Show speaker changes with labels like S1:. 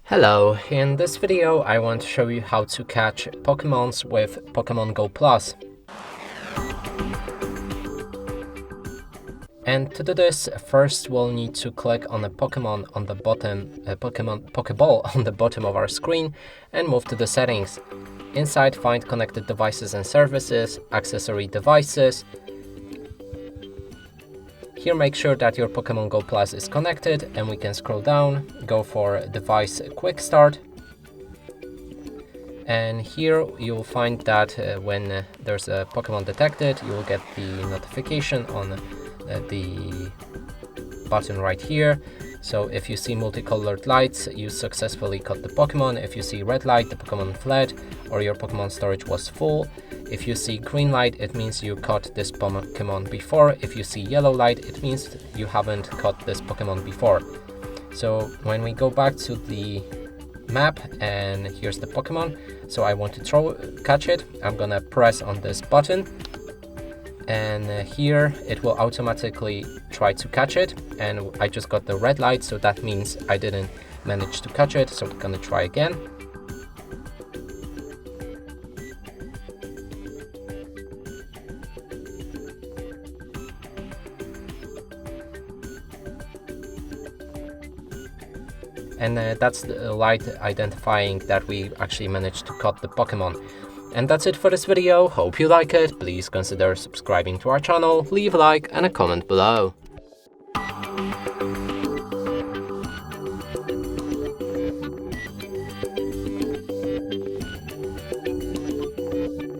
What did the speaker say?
S1: Hello, in this video I want to show you how to catch Pokemons with Pokemon GO Plus. And to do this, first we'll need to click on a Pokemon on the bottom, Pokeball on the bottom of our screen and move to the settings. Inside, find connected devices and services, accessory devices. Here make sure that your Pokemon GO Plus is connected, and we can scroll down, go for device quick start. And here you'll find that when there's a Pokemon detected, you will get the notification on the button right here. So if you see multicolored lights, you successfully caught the Pokemon. If you see red light, the Pokemon fled or your Pokemon storage was full. If you see green light, it means you caught this Pokemon before. If you see yellow light, it means you haven't caught this Pokemon before. So when we go back to the map and here's the Pokemon, so I want to catch it, I'm gonna press on this button. And here it will automatically try to catch it, and I just got the red light, so that means I didn't manage to catch it, so I'm gonna try again. And that's the light identifying that we actually managed to catch the Pokemon. And that's it for this video. Hope you like it. Please consider subscribing to our channel, leave a like and a comment below.